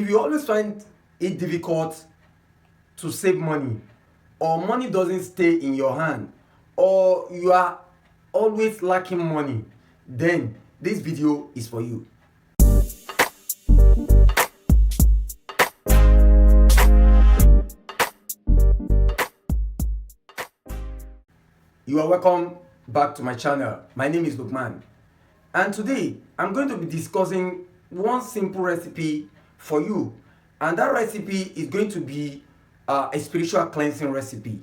If you always find it difficult to save money, or money doesn't stay in your hand, or you are always lacking money, then this video is for you. You are welcome back to my channel. My name is Lukman, and today I'm going to be discussing one simple recipe for you, and that recipe is going to be a spiritual cleansing recipe,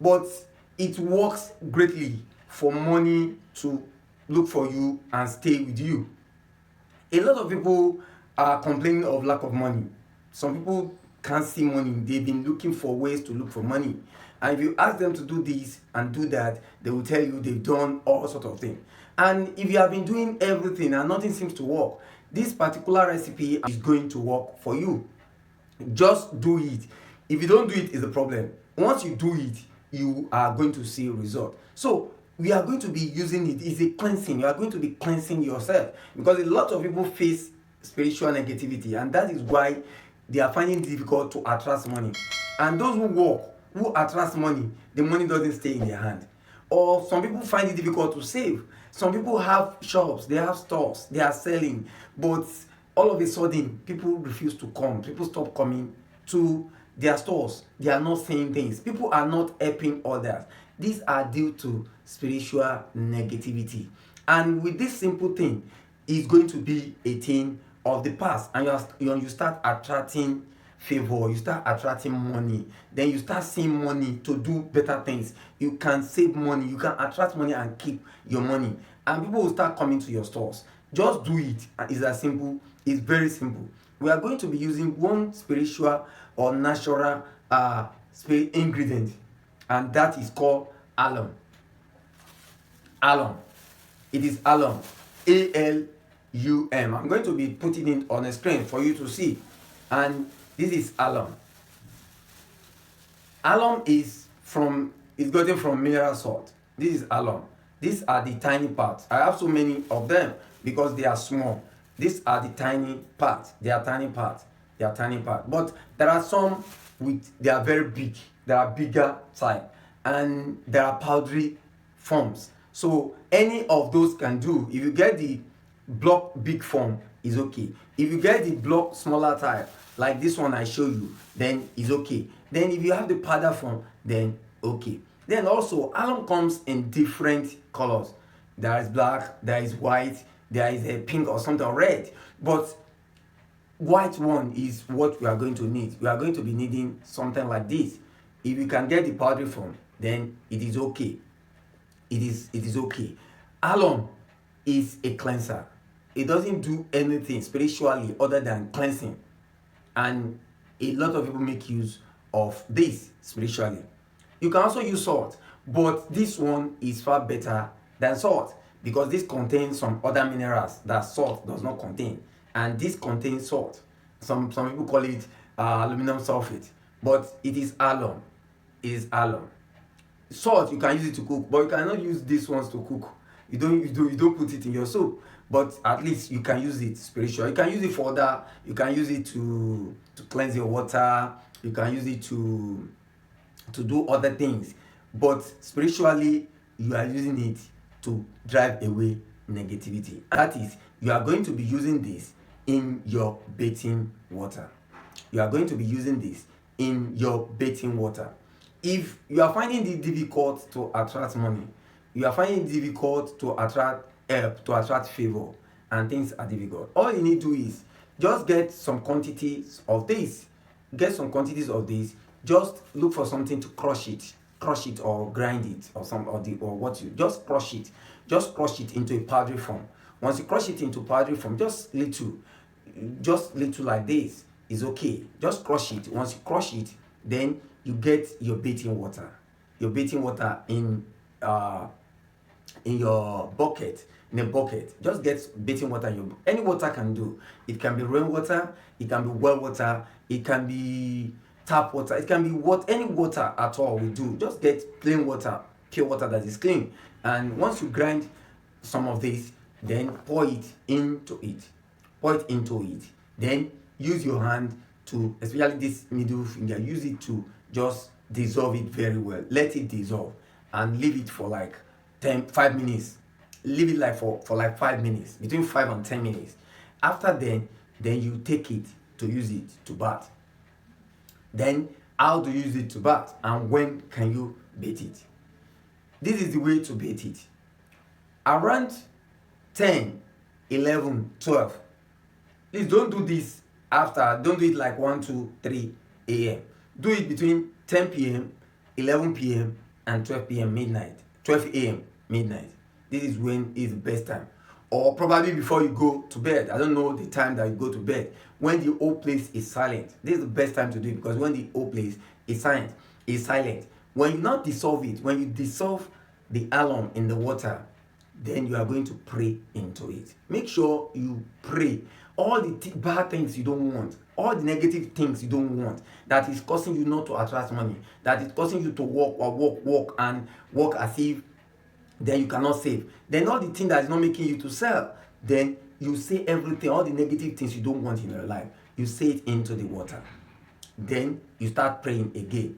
but it works greatly for money to look for you and stay with you. A lot of people are complaining of lack of money. Some people can't see money. They've been looking for ways to look for money, and if you ask them to do this and do that, they will tell you they've done all sorts of things. And if you have been doing everything and nothing seems to work, this particular recipe is going to work for you. Just do it. If you don't do it, is the problem. Once you do it, you are going to see result. So we are going to be using it. It's a cleansing. You are going to be cleansing yourself, because a lot of people face spiritual negativity, and that is why they are finding it difficult to attract money. And those who work, who attract money, the money doesn't stay in their hand. Or some people find it difficult to save. Some people have shops, they have stores, they are selling, but all of a sudden people refuse to come. People stop coming to their stores. They are not saying things. People are not helping others. These are due to spiritual negativity. And with this simple thing, it's going to be a thing of the past, and you start attracting favor, you start attracting money, then you start seeing money to do better things. You can save money, you can attract money and keep your money, and people will start coming to your stores. Just do it. It's as simple. It's very simple. We are going to be using one spiritual or natural ingredient, and that is called alum. Alum. It is alum. ALUM. I'm going to be putting it on a screen for you to see. And this is alum. Alum is gotten from mineral salt. This is alum. These are the tiny parts. I have so many of them because they are small. These are the tiny parts. They are tiny parts. They are tiny parts. But there are some they are very big. They are bigger type, and there are powdery forms. So any of those can do. If you get the block big form, is okay. If you get the block smaller type, like this one I show you, then it's okay. Then if you have the powder form, then okay. Then also alum comes in different colors. There is black, there is white, there is a pink or something, or red. But white one is what we are going to need. We are going to be needing something like this. If you can get the powder form, then it is okay. It is okay. Alum is a cleanser. It doesn't do anything spiritually other than cleansing. And a lot of people make use of this spiritually. You can also use salt, but this one is far better than salt, because this contains some other minerals that salt does not contain, and this contains salt. Some people call it aluminum sulfate, but it is alum. It is alum. Salt, you can use it to cook, but you cannot use these ones to cook. You don't put it in your soup, but at least you can use it spiritual. You can use it for that. You can use it to cleanse your water. You can use it to do other things, but spiritually you are using it to drive away negativity. That is, you are going to be using this in your bathing water. You are going to be using this in your bathing water. If you are finding it difficult to attract money, you are finding it difficult to attract help, to attract favor, and things are difficult, all you need to do is just get some quantities of this. Get some quantities of this. Just look for something to crush it or grind it, or what you just crush it. Just crush it into a powdery form. Once you crush it into powdery form, just little like this is okay. Just crush it. Once you crush it, then you get your bathing water. Your bathing water in your bucket. In a bucket, just get bathing water. Any water can do. It can be rainwater, it can be well water, it can be tap water, it can be any water at all will do. Just get plain water, pure water that is clean. And once you grind some of this, then pour it into it. Then use your hand to, especially this middle finger, use it to just dissolve it very well. Let it dissolve and leave it for like 5 minutes. Leave it like for like 5 minutes, between 5 and 10 minutes. After then you take it to use it to bath. Then how to use it to bath and when can you bathe it? This is the way to bathe it. Around 10, 11, 12. Please don't do this after, don't do it like 1, 2, 3 a.m. Do it between 10 p.m., 11 p.m. and 12 p.m. midnight, 12 a.m. midnight. This is when is the best time. Or probably before you go to bed. I don't know the time that you go to bed. When the whole place is silent. This is the best time to do it, because when the whole place is silent. When you not dissolve it, when you dissolve the alum in the water, then you are going to pray into it. Make sure you pray. All the bad things you don't want, all the negative things you don't want, that is causing you not to attract money, that is causing you to walk and walk as if then you cannot save. Then all the things that is not making you to sell, then you say everything, all the negative things you don't want in your life, you say it into the water. Then you start praying again.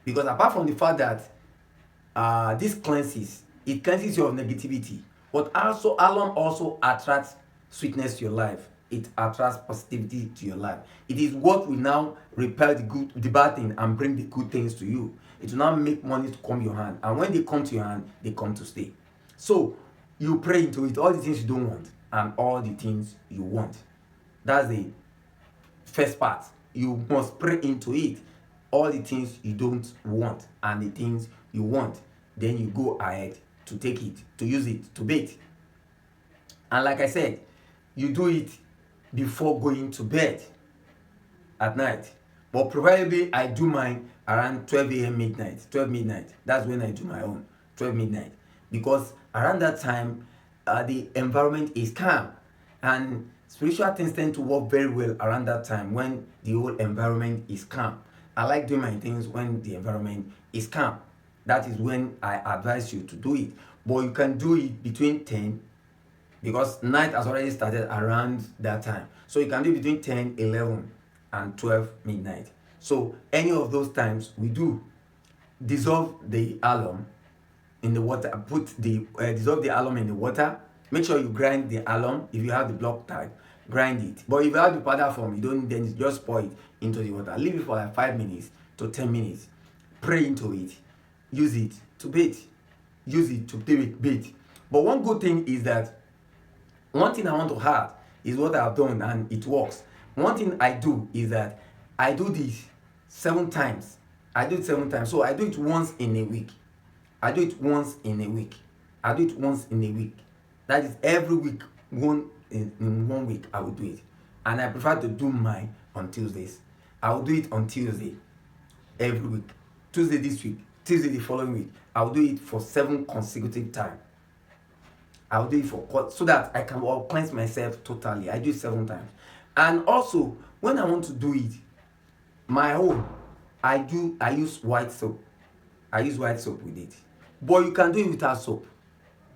Because apart from the fact that this cleanses, it cleanses you of negativity, but also alum also attracts sweetness to your life. It attracts positivity to your life. It is what will now repel the bad thing and bring the good things to you. It will now make money to come your hand, and when they come to your hand, they come to stay. So you pray into it, all the things you don't want and all the things you want. That's the first part. You must pray into it, all the things you don't want and the things you want. Then you go ahead to take it, to use it, to bathe. And like I said, you do it before going to bed at night. But probably I do mine around 12 a.m. midnight, 12 midnight. That's when I do my own, 12 midnight. Because around that time, the environment is calm. And spiritual things tend to work very well around that time when the whole environment is calm. I like doing my things when the environment is calm. That is when I advise you to do it. But you can do it between 10, because night has already started around that time. So you can do between 10, 11 and 12 midnight. So any of those times we do dissolve the alum in the water, dissolve the alum in the water. Make sure you grind the alum. If you have the block type, grind it. But if you have the powder form, you don't, then just pour it into the water. Leave it for like 5 minutes to 10 minutes. Pray into it. Use it to bathe. Use it to bathe. But one good thing is that, one thing I want to add is what I've done and it works. One thing I do is that I do this 7 times. I do it 7 times. So I do it once in a week. I do it once in a week. I do it once in a week. That is every week, in 1 week I will do it. And I prefer to do mine on Tuesdays. I will do it on Tuesday every week. Tuesday this week, Tuesday the following week. I will do it for 7 consecutive times. I'll do it so that I can cleanse myself totally. I do it 7 times. And also, when I want to do it, my own, I use white soap. I use white soap with it. But you can do it without soap.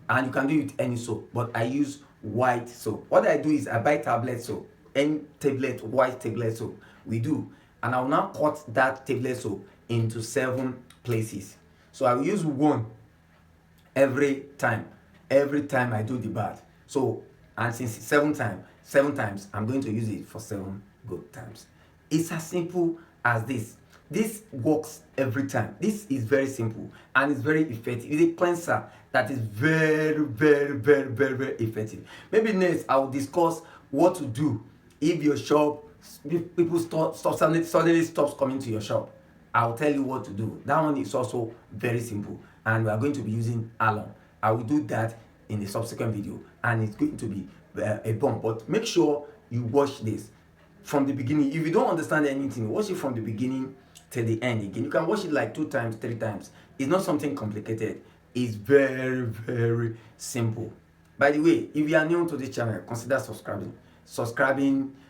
And you can do it with any soap. But I use white soap. What I do is I buy tablet soap. Any tablet, white tablet soap. We do. And I will now cut that tablet soap into 7 places. So I will use one every time I do the bath. So, and since 7 times, I'm going to use it for 7 good times. It's as simple as this. This works every time. This is very simple and it's very effective. It's a cleanser that is very, very, very, very, very effective. Maybe next I will discuss what to do if your shop, if people suddenly stops coming to your shop. I'll tell you what to do. That one is also very simple, and we are going to be using alum. I will do that in a subsequent video, and it's going to be a bomb. But make sure you watch this from the beginning. If you don't understand anything, watch it from the beginning till the end again. You can watch it like 2 times, 3 times. It's not something complicated. It's very, very simple. By the way, if you are new to this channel, consider subscribing.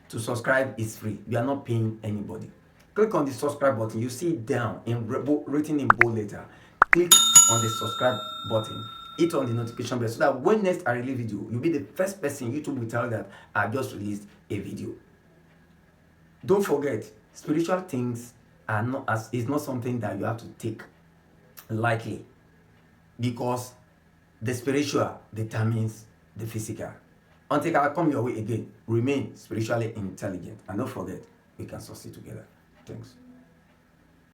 To subscribe is free. You are not paying anybody. Click on the subscribe button. You see it down written in bold letter. Click on the subscribe button. Hit on the notification bell so that when next I release video, you'll be the first person YouTube will tell that I just released a video. don't forget, spiritual things are not as is not something that you have to take lightly, because the spiritual determines the physical. Until I come your way again, remain spiritually intelligent, and don't forget, we can succeed together. Thanks.